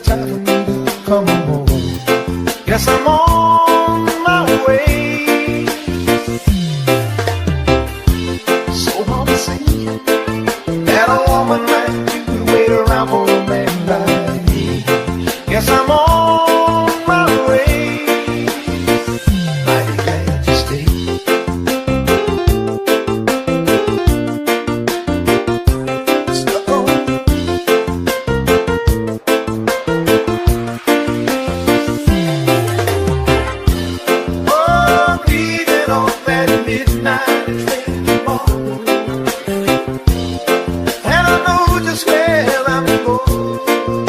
time for me to come home. Yes, I'm on my way. So hard to see that a woman like you would wait around for a man like me. Yes, I'm on my way. Mighty glad you stayed. Stuck on you. Oh, leaving off at midnight train tomorrow, and I know just where I'm going.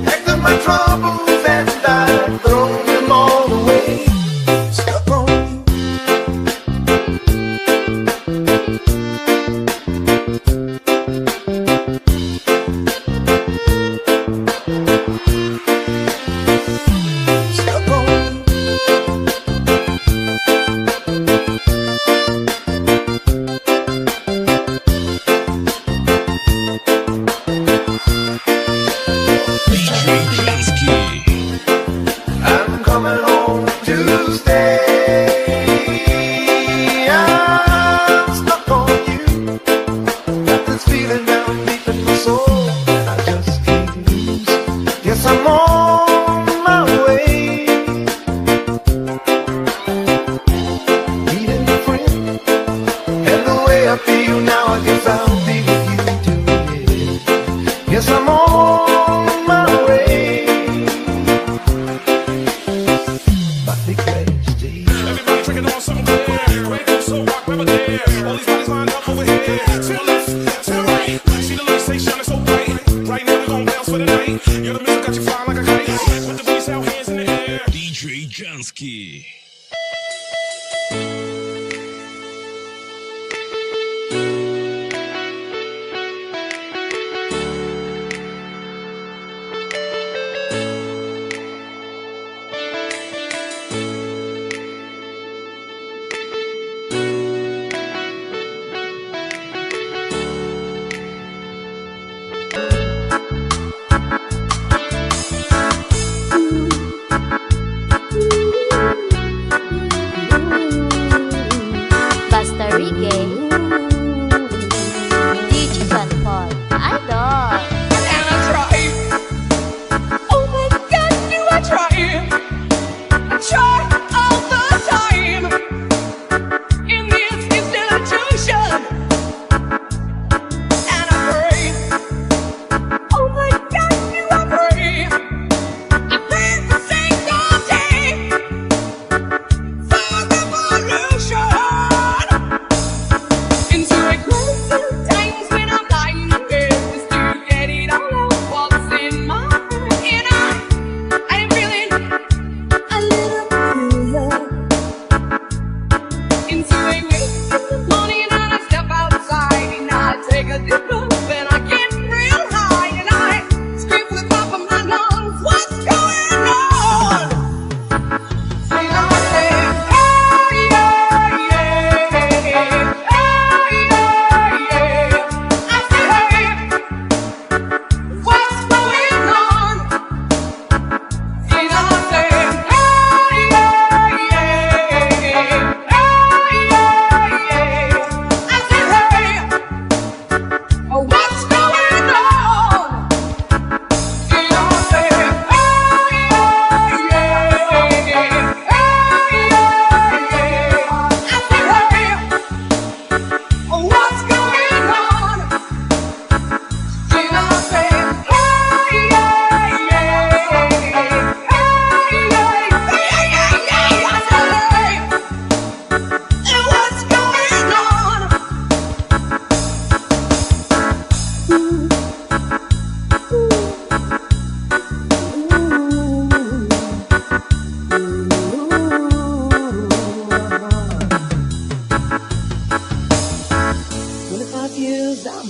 Packed up my troubles and I throw them all away. Stuck on you. Stuck on you. I'm coming home Tuesday. I'm stuck on you. Got this feeling down deep in my soul that I just can't lose. Yes, I'm on my way. Needing a friend, and the way I feel now, I guess I'll be with you till the end. Yes, I'm on my way. Mighty glad you stayed. Everybody drinking on something clear. Rainfall, so rock, rubber there. All these bodies lined up over here. To the left, to the right. See the lights, they shining so bright. Right now we gon' bounce for the night. You're the music got you flying like a kite. With the bass out, hands in the air. DJ Jansky. Basta Reggae, DJ John Paul, Idol. And I tried. Oh my God, you are trying. I try all the time. In this institution. And I pray. Oh my God, you are praying. I pray the single day for revolution. Into a closer times when I'm lying in bed just to get it all out what's in my head. And I'm feeling a little cooler. Into a waste in the morning and I step outside and I take a deep breath and I get real high and I scream to the top of my lungs, what's going on? And I say, hey, yeah, yeah, hey, yeah, yeah. I say, hey, what's going on? And I say, hey, yeah, yeah, hey, yeah, yeah. I say, hey, what's going on? And I say, hey, yeah, yeah, what's going on? And I say, what's going on?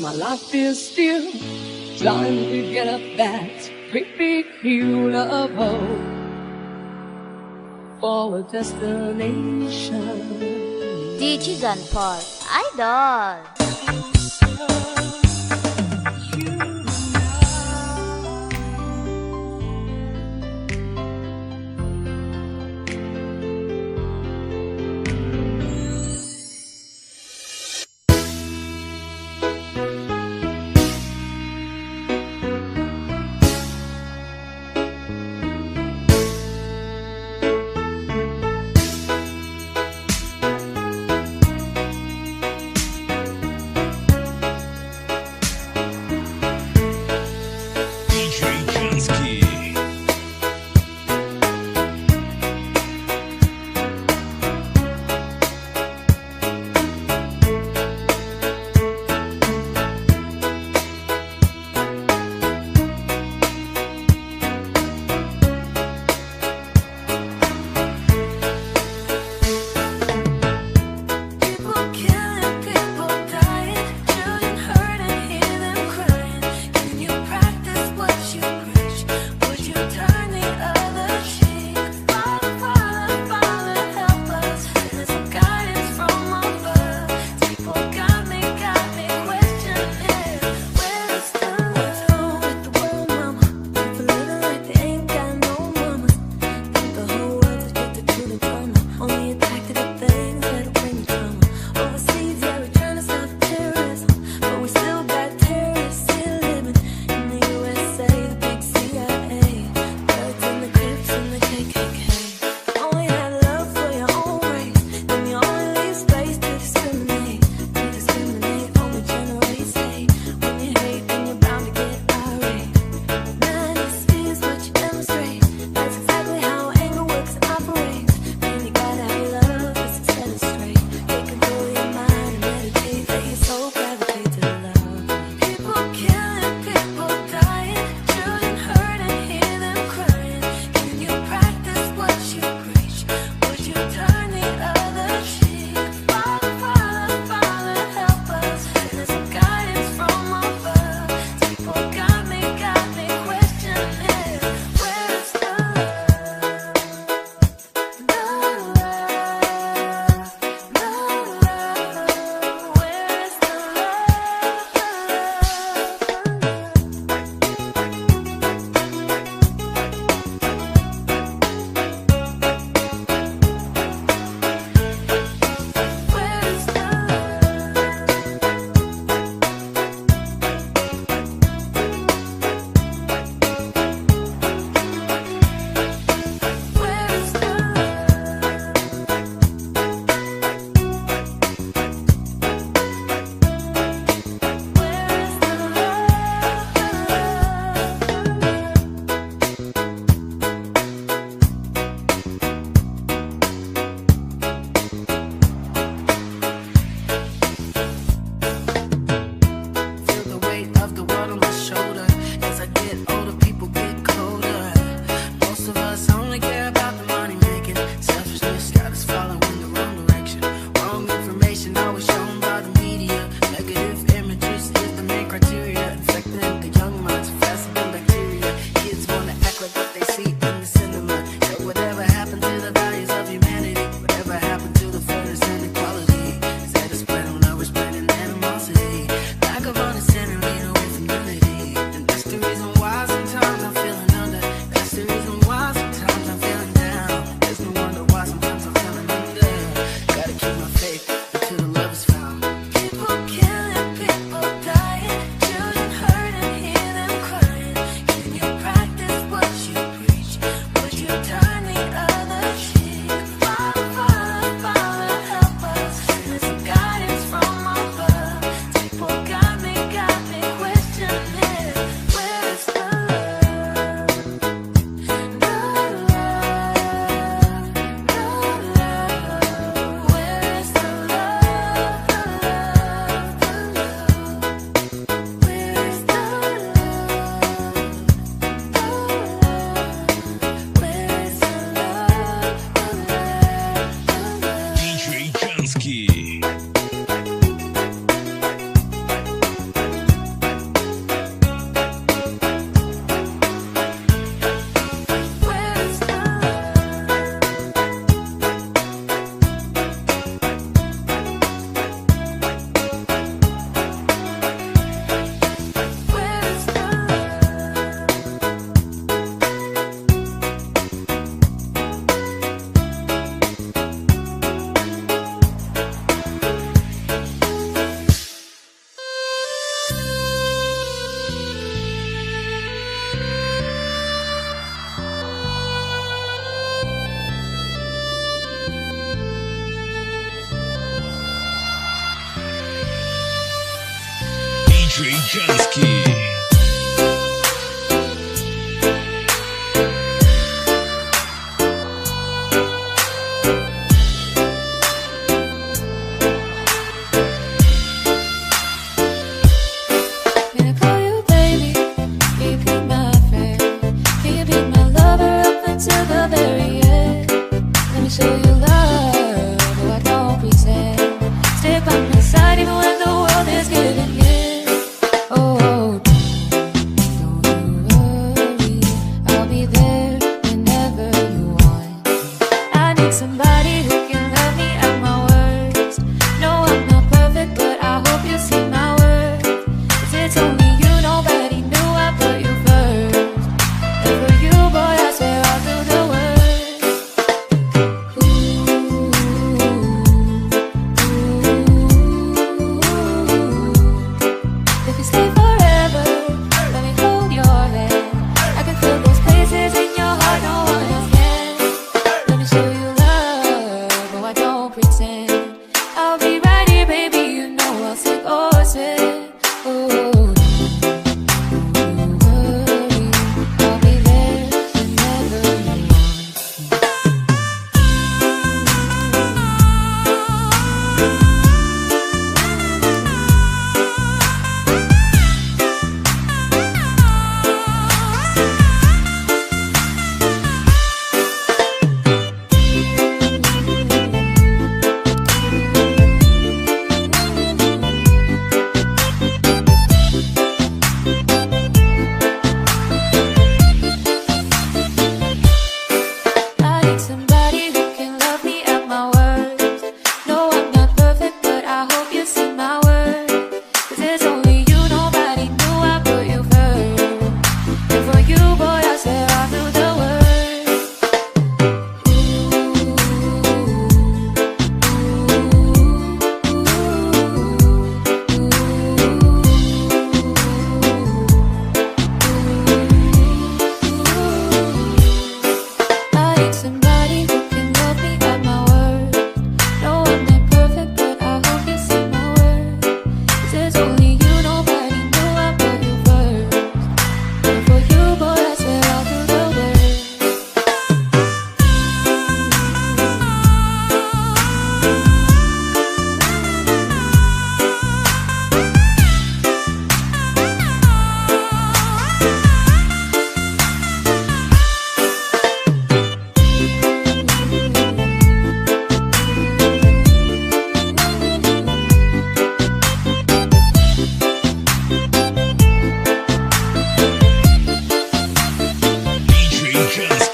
My life is still trying to get up that great big hill of hope for a destination. DJ John Paul, Idol. You young minds faster than bacteria. Kids wanna act like what they see in the cinema. So whatever happened to the values of humanity? Whatever happened to the fairness and equality? Instead of spreading love, we're spreading animosity. Lack of understanding, lead away from unity. And that's the reason why sometimes I'm feeling under. That's the reason why sometimes I'm feeling down. There's no wonder why sometimes I'm feeling under. Gotta keep my faith until the love is found. People killing, people dying, children hurt and hear them crying. Can you practice what you preach?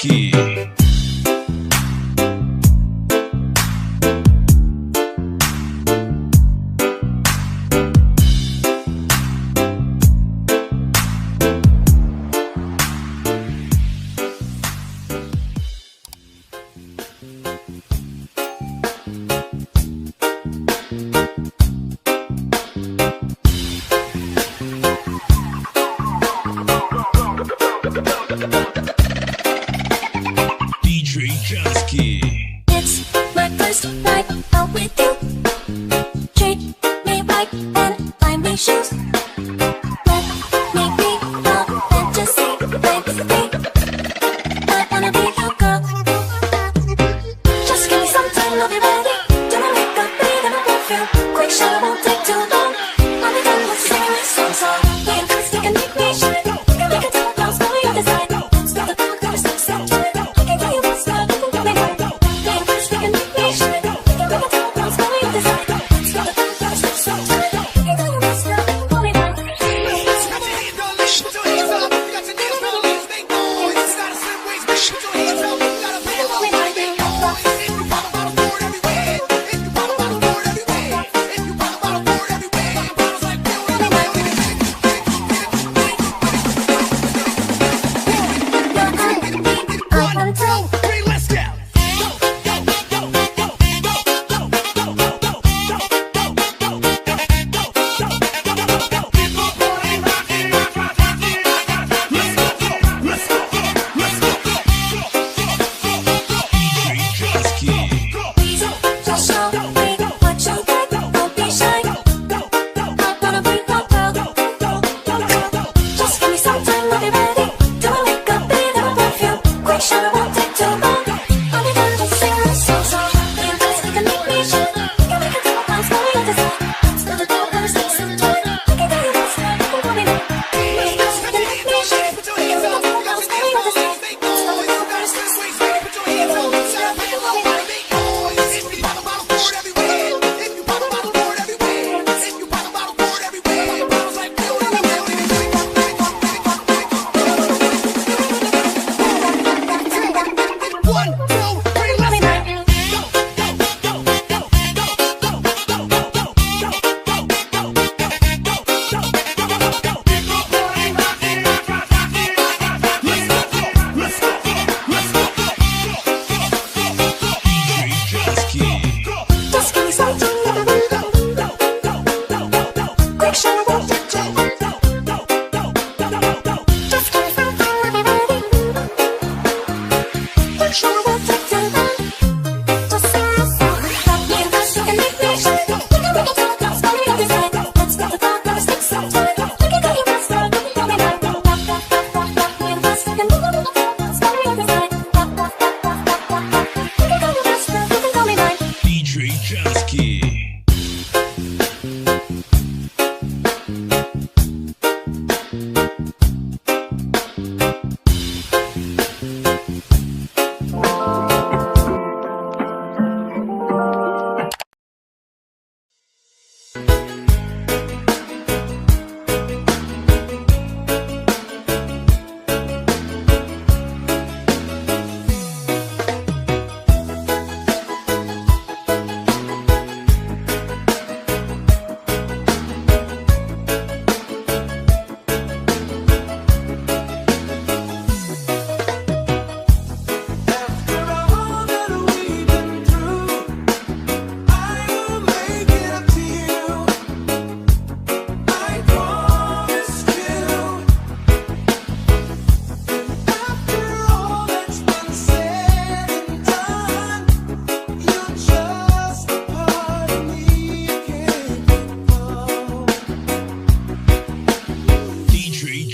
Janski. It's my first night out with you. Treat me right and buy me shoes. Let me be your fantasy, baby. I wanna be your girl. Just give me some time, I'll be ready. Do my makeup, breathe in my perfume. Quick shower won't take too long. I'll be done with singing this song. So be interested and make me shine. You can make a double cross, follow your design. Spell the code, never stop, stop, time. I can tell you what's up, you can me right. Be interested and make me shine. You can make a double cross, follow your design. Spell the code, never stop, stop, time. I can tell you what's up, you can me right.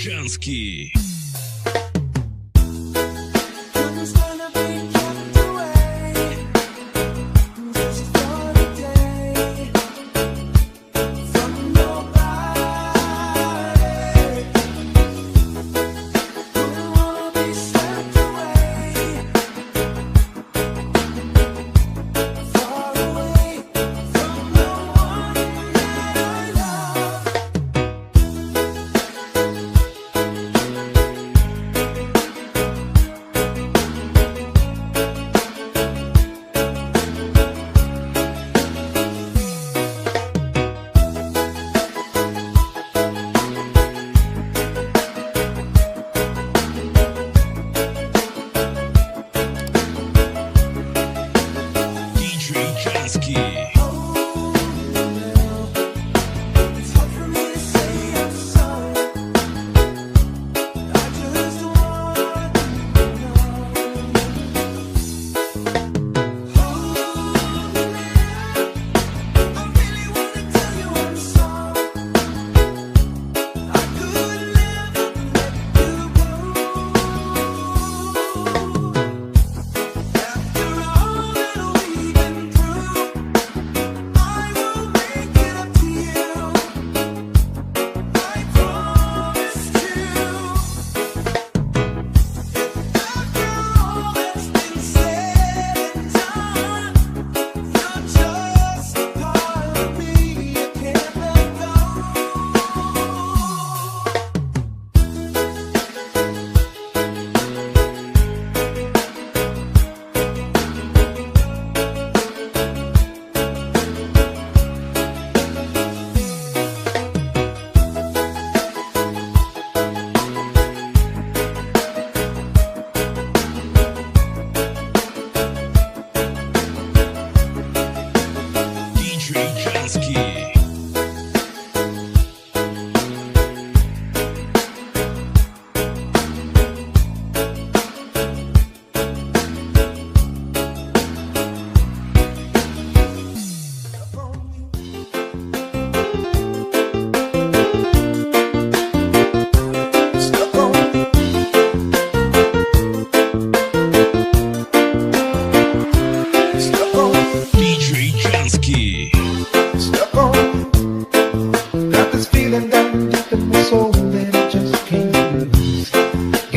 Janski.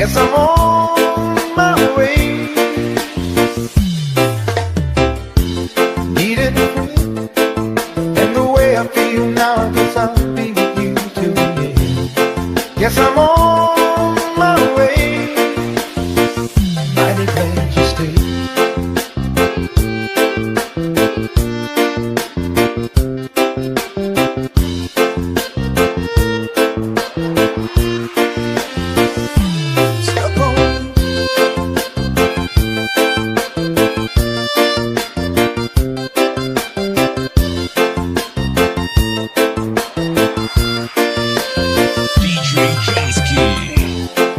Yes, I'm on my way. Needed a friend, and the way I feel now, I guess I'll be with you till the end. Yes, I'm on my way. Mighty glad you stayed.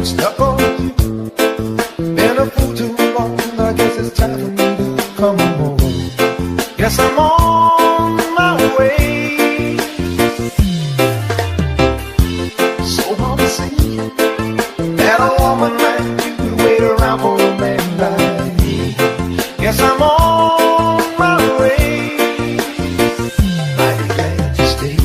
Stuck on you, been a fool too long. I guess it's time for me to come home. Yes, I'm on my way. So hard to see that a woman like you will wait around for a man like me. Yes, I'm on my way. Mighty glad you stayed.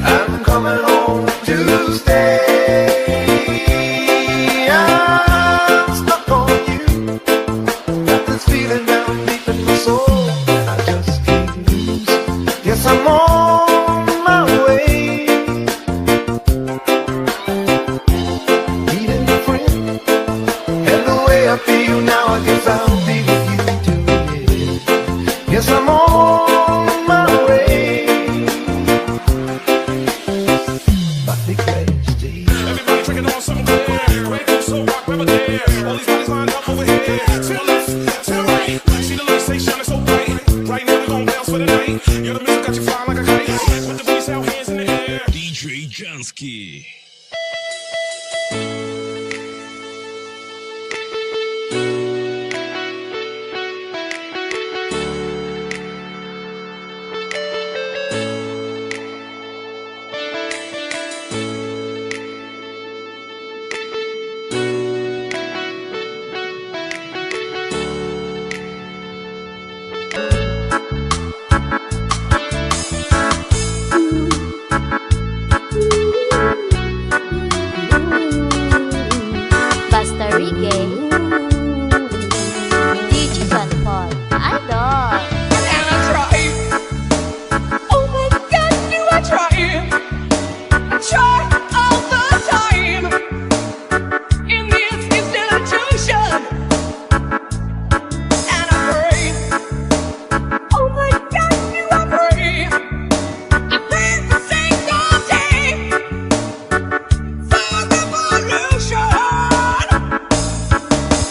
I'm coming home to stay. I'm stuck on you. Got this feeling down deep in my soul that I just can't lose. Yes, I'm on my way. Needing a friend, and the way I feel now, I guess I'll be with you till the end. Yes, I'm on my way. Everybody drinking on somewhere. Rainfall so rock, never there. All these bodies lined up over here. To the left, to the right. See the light say shining so bright. Right now we gon' bounce for the night. Yo, the music got you flying like a kite. With the beats out, hands in the air. DJ Jansky.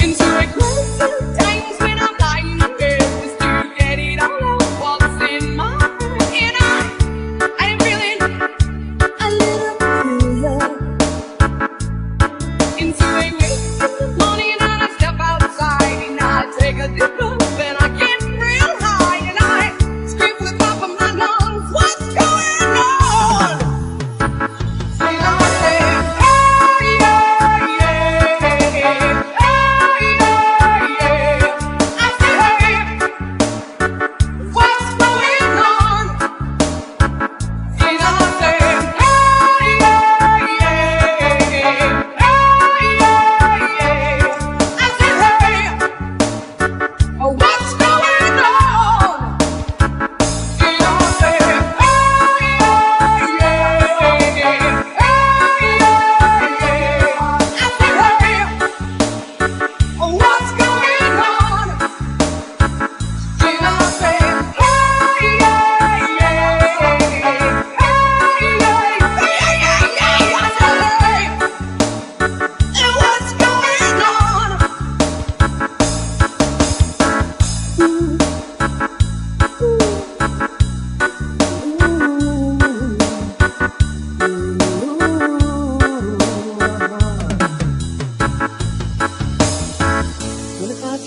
Into a closer times when I'm lying in bed with you.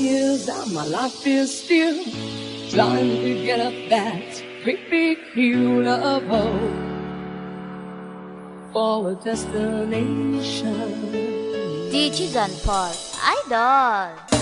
is and my life is still trying to get up that great big hill of hope for a destination. DJ John Paul, Idol.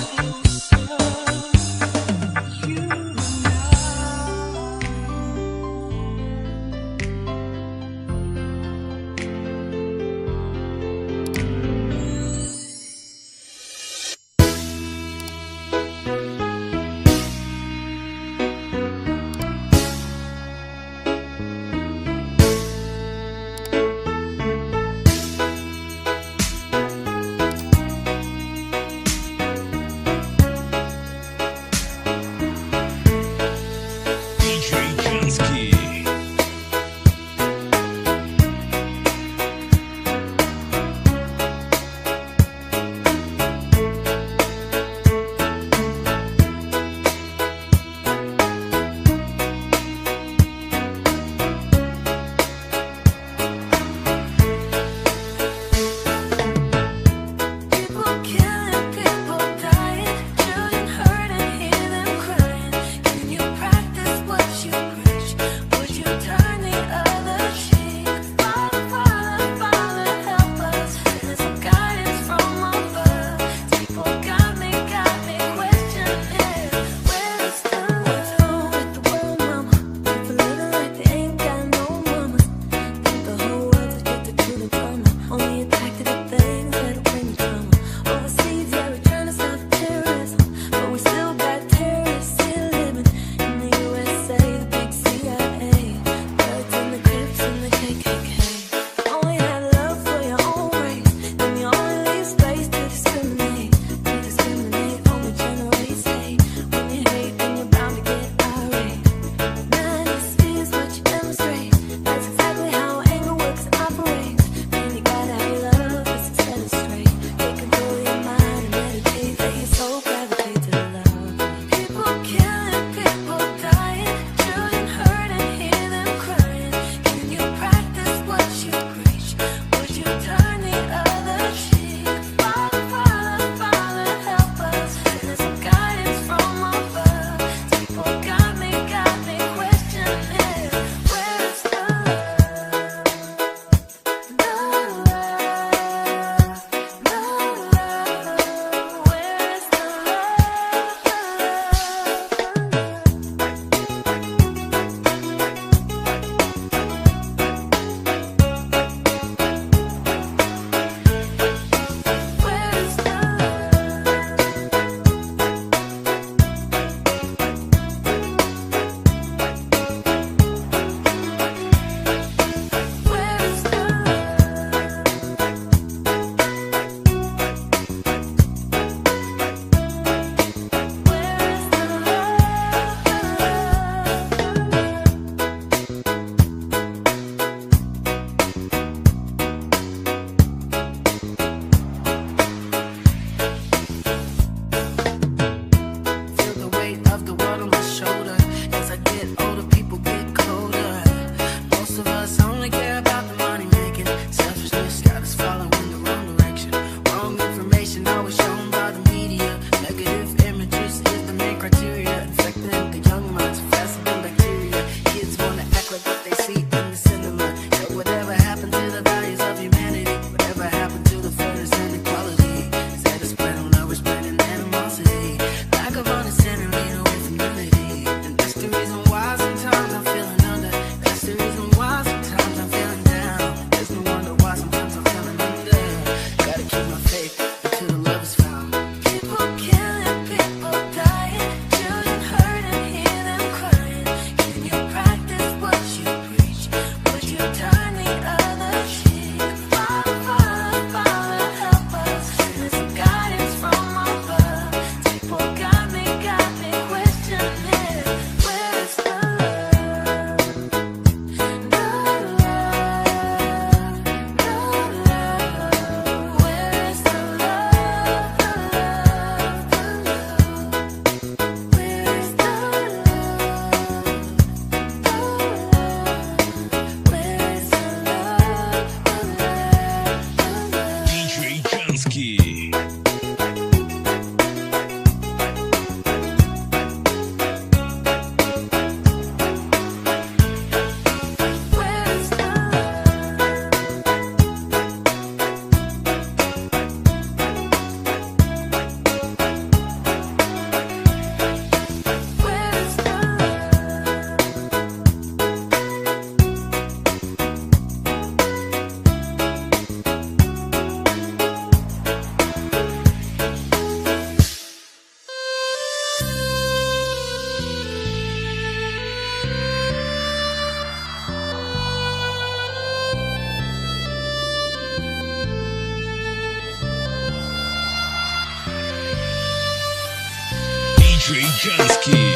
американский.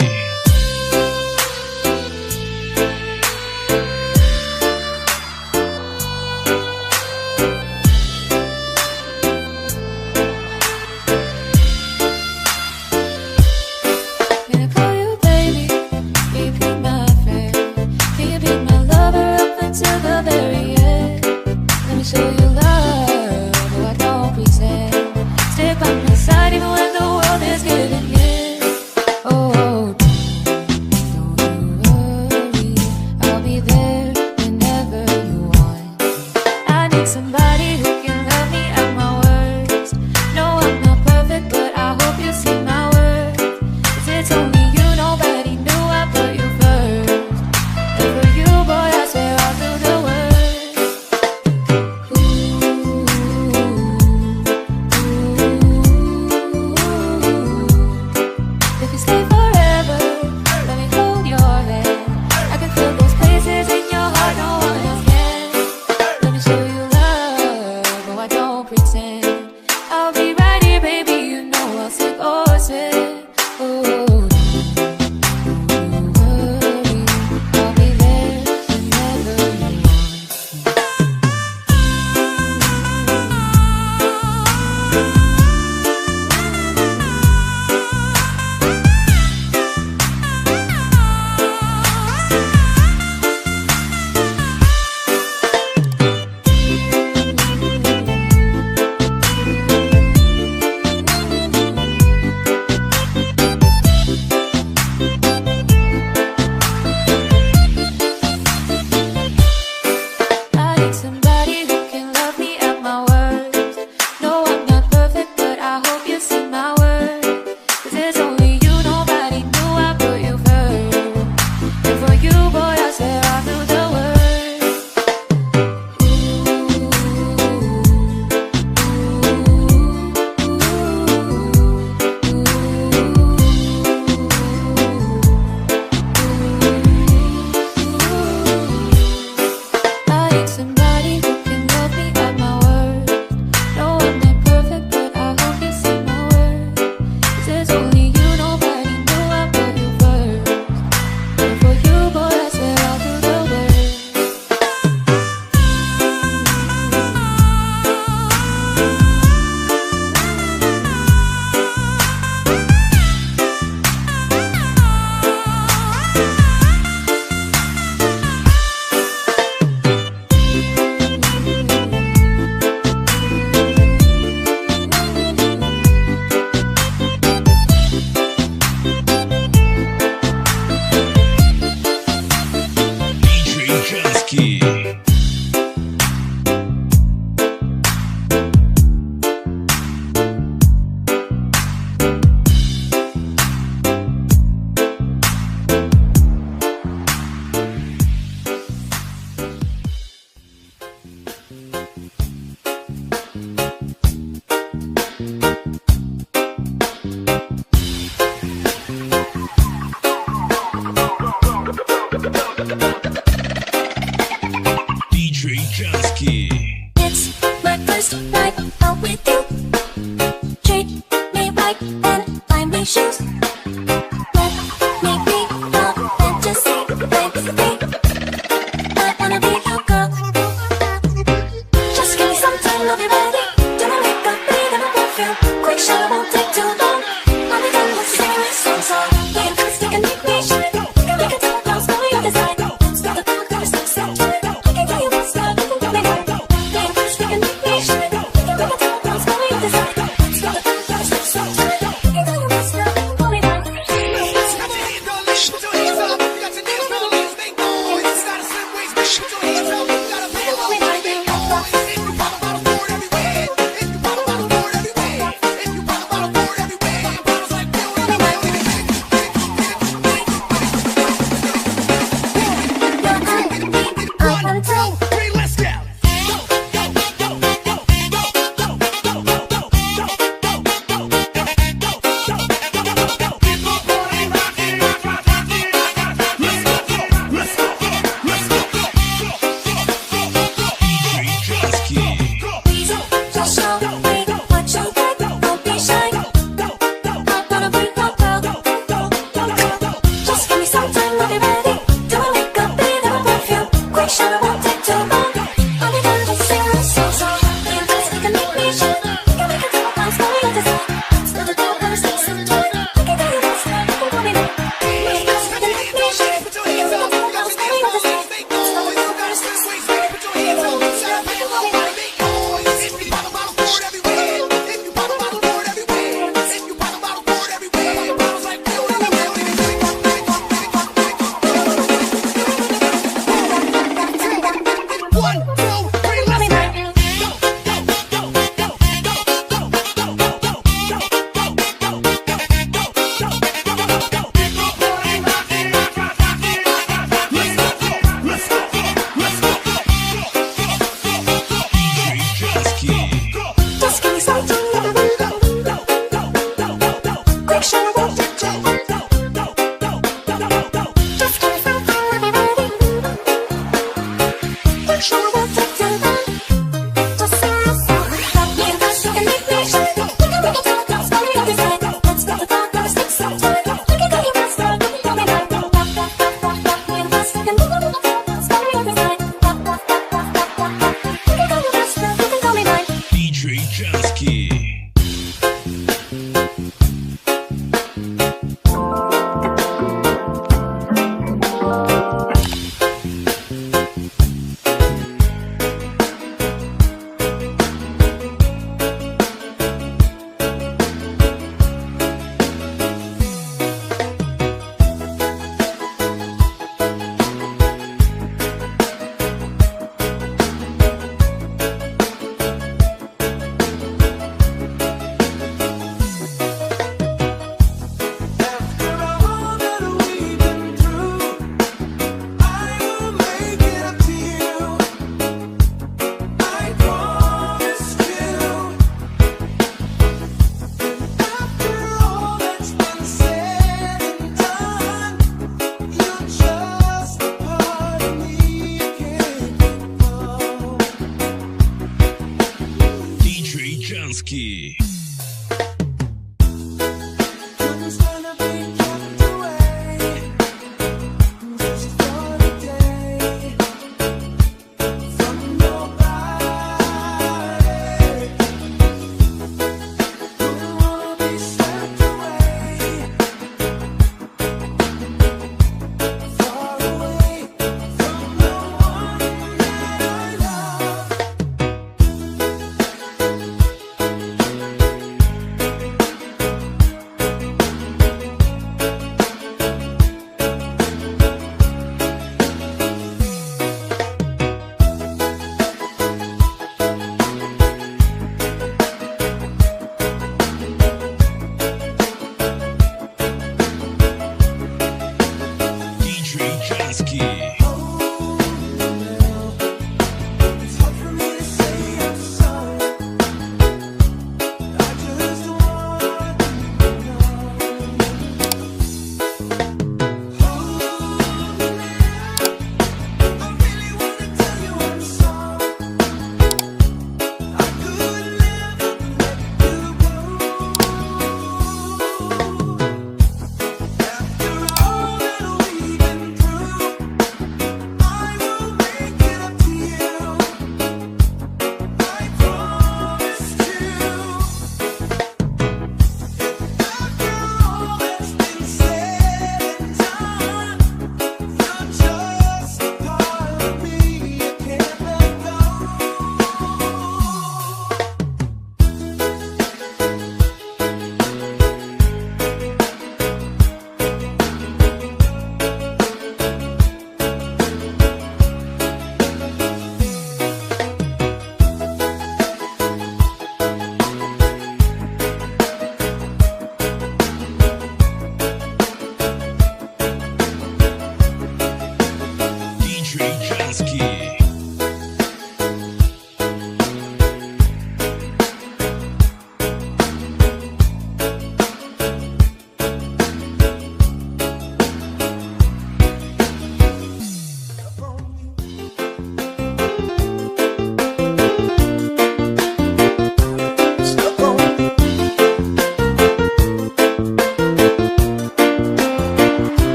Can I call you baby? Can you be my friend? Can you be my lover up until the very end? Let me show you love, though I don't pretend. Stick by my side even when the world is giving in. Oh,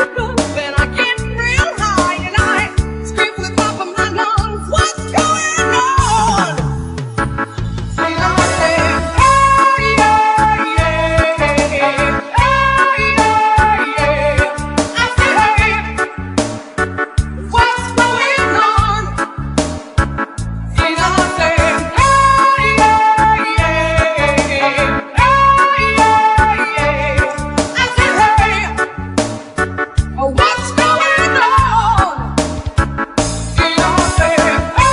the roof and I get real high and I scream from the top of my lungs, what's going on? And I say, hey, yeah, yeah, hey, yeah, yeah. I say, hey, what's going on? And I say, hey, yeah, yeah, hey, yeah, yeah. I say, hey, what's going on? And I say, hey,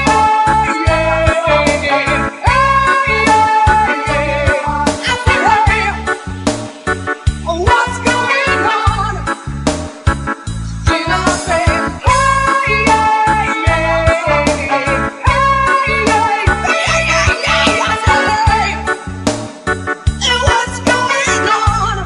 yeah, yeah, hey, yeah, yeah. I say, hey, what's going on? And I say, hey, yeah, yeah, hey, yeah, yeah. I say, hey, what's going on?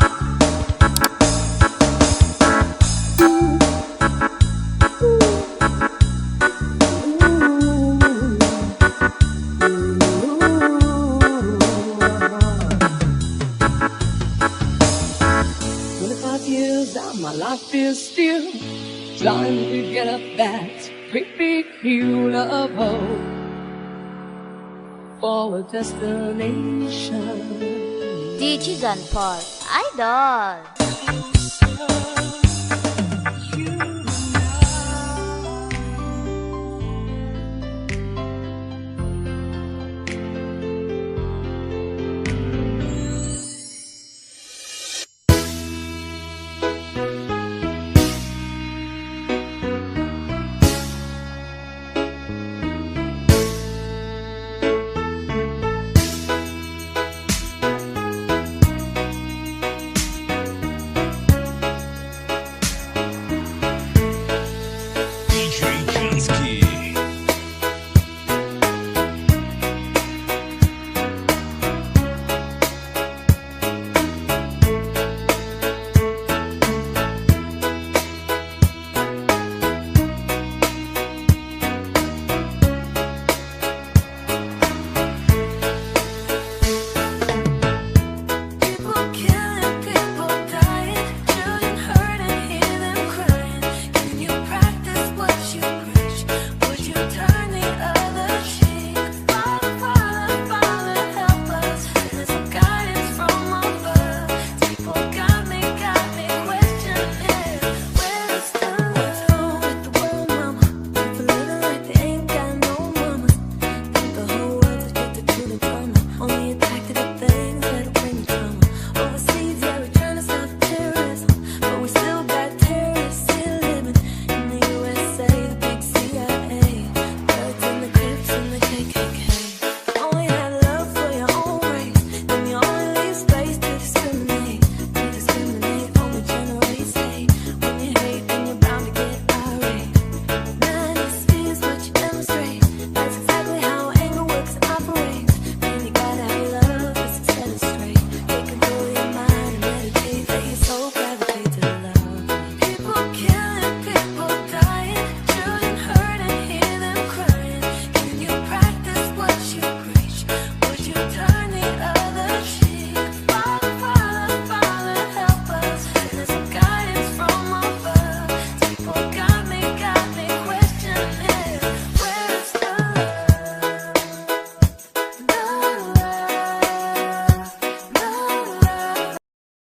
Years down, my life is still trying to get up that great big hill of hope for a destination. DJ John Paul, Idol.